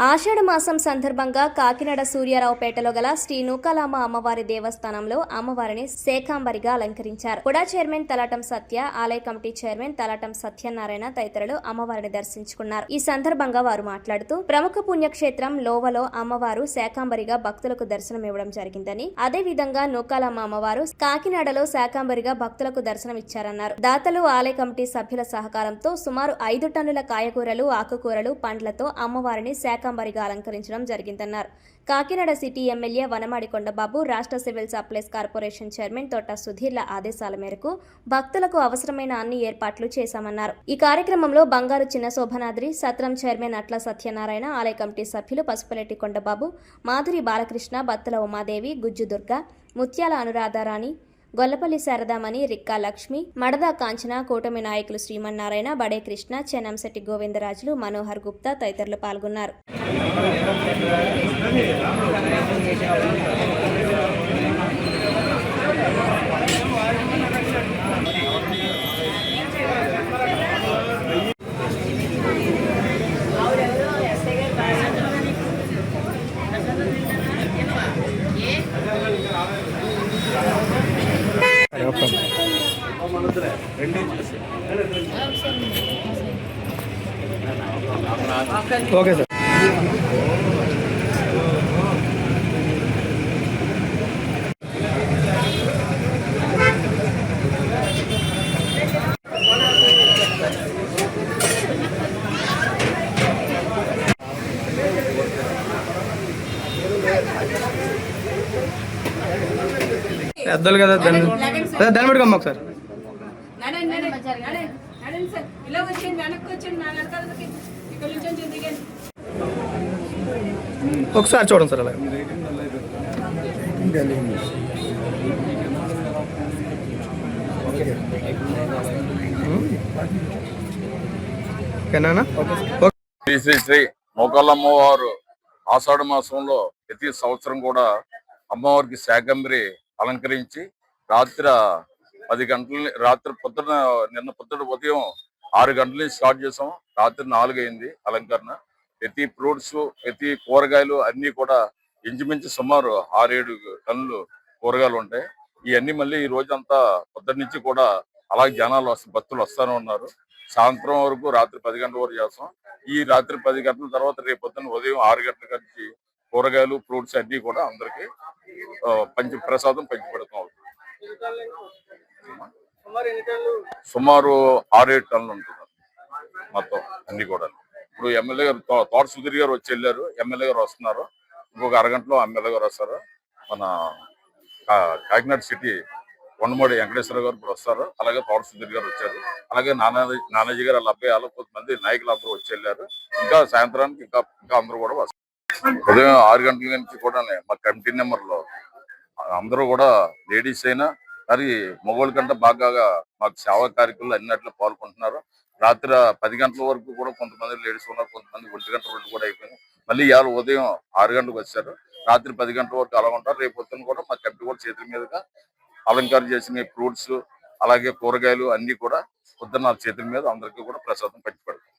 ఆషాఢ మాసం సందర్భంగా కాకినాడ సూర్యారావుపేటలో గల శ్రీ నూకాలామ అమ్మవారి దేవస్థానంలో అమ్మవారిని శాకంబరిగా అలంకరించారు. కుడా చైర్మన్ తలాటం సత్య, ఆలయ కమిటీ చైర్మన్ తలాటం సత్యనారాయణ తదితరులు అమ్మవారిని దర్శించుకున్నారు. ఈ సందర్భంగా వారు మాట్లాడుతూ ప్రముఖ పుణ్యక్షేత్రం లోవలో అమ్మవారు శాకంబరిగా భక్తులకు దర్శనమివ్వడం జరిగిందని, అదేవిధంగా నూకాలామ అమ్మవారు కాకినాడలో శాకంబరిగా భక్తులకు దర్శనమిచ్చారన్నారు. దాతలు, ఆలయ కమిటీ సభ్యుల సహకారంతో సుమారు 5 టన్నుల కాయగూరలు, ఆకుకూరలు, పండ్లతో అమ్మవారిని శాకంబరిగా అలంకరించడం జరిగిందన్నారు. కాకినాడ సిటీ ఎమ్మెల్యే వనమాడి కొండబాబు, రాష్ట్ర సివిల్ సప్లైస్ కార్పొరేషన్ చైర్మన్ తోట సుధీర్ల ఆదేశాల మేరకు భక్తులకు అవసరమైన అన్ని ఏర్పాట్లు చేశామన్నారు. ఈ కార్యక్రమంలో బంగారు చిన్న శోభనాద్రి, సత్రం చైర్మన్ అట్ల సత్యనారాయణ, ఆలయ కమిటీ సభ్యులు పసుపులెట్టి కొండబాబు, మాధురి బాలకృష్ణ, బత్తుల ఉమాదేవి, గుజ్జు దుర్గ, ముత్యాల అనురాధారాణి, గొల్లపల్లి శారదామణి, రిక్కా లక్ష్మి, మడదా కాంచన, కూటమి నాయకులు శ్రీమన్నారాయణ, బడే కృష్ణ, చెన్నంశెట్టి గోవిందరాజులు, మనోహర్ గుప్తా తదితరులు పాల్గొన్నారు. Okay sir. అద్దలు కదా దాన్ని పెట్టుకోమ్మ ఒకసారి. ఒకసారి చూడండి సార్. అలాగే శ్రీ శ్రీ నూకాలమ్మవారు ఆషాఢ మాసంలో ప్రతి సంవత్సరం కూడా అమ్మవారికి శాకంబరి అలంకరించి రాత్రి 10 గంటల పొద్దున నిన్న ఉదయం 6 గంటల నుంచి స్టార్ట్ చేసాం. రాత్రి 4 అయింది అలంకరణ. ప్రతి ఫ్రూట్స్, ప్రతి కూరగాయలు అన్ని కూడా ఇంచుమించు సుమారు 6-7 టన్నులు కూరగాయలు ఉంటాయి. ఇవన్నీ మళ్ళీ ఈ రోజంతా పొద్దున్న నుంచి కూడా అలాగే జనాలు భక్తులు వస్తూనే ఉన్నారు. సాయంత్రం వరకు రాత్రి 10 గంటల వరకు చేస్తాం. ఈ రాత్రి 10 గంటల తర్వాత రేపు పొద్దున్న ఉదయం 6 గంటల నుంచి కూరగాయలు, ఫ్రూట్స్ అన్ని కూడా అందరికి ప్రసాదం పంచి పెడతాం. సుమారు 6-7 టన్నులు ఉంటుంది మొత్తం అన్ని కూడా. ఇప్పుడు ఎమ్మెల్యే గారు తోట సుధీర్ గారు వచ్చి వెళ్ళారు. ఎమ్మెల్యే గారు వస్తున్నారు. ఇంకొక అరగంటలో ఎమ్మెల్యే గారు వస్తారు. మన కాకినాడ సిటీ కొండమూడి వెంకటేశ్వర గారు ఇప్పుడు వస్తారు. అలాగే తోట సుధీర్ గారు వచ్చారు. అలాగే నానాజీ గారు వాళ్ళ అబ్బాయి వాళ్ళు కొంతమంది నాయకులు అందరూ వచ్చి వెళ్ళారు. ఇంకా సాయంత్రానికి ఇంకా అందరూ కూడా వస్తారు. ఉదయం 6 గంటల నుంచి కూడా మా కమిటీ నెంబర్లో అందరూ కూడా లేడీస్ అయినా మరి మగవాళ్ళ కంటే బాగా మాకు సేవా కార్యక్రమాలు అన్నిట్లో పాల్గొంటున్నారు. రాత్రి 10 గంటల వరకు కూడా కొంతమంది లేడీస్ ఉన్నారు, కొంతమంది 1 గంట 2 కూడా అయిపోయింది. మళ్ళీ ఇవాళ ఉదయం 6 గంటలకు వచ్చారు. రాత్రి 10 గంటల వరకు అలా ఉంటారు. రేపు పొద్దున్న కూడా మా కమిటీ కూడా చేతుల మీదుగా అలంకారం చేసిన ఫ్రూట్స్ అలాగే కూరగాయలు అన్ని కూడా పొద్దున్న చేతుల మీద అందరికీ కూడా ప్రసాదం పంచి పెడతాం.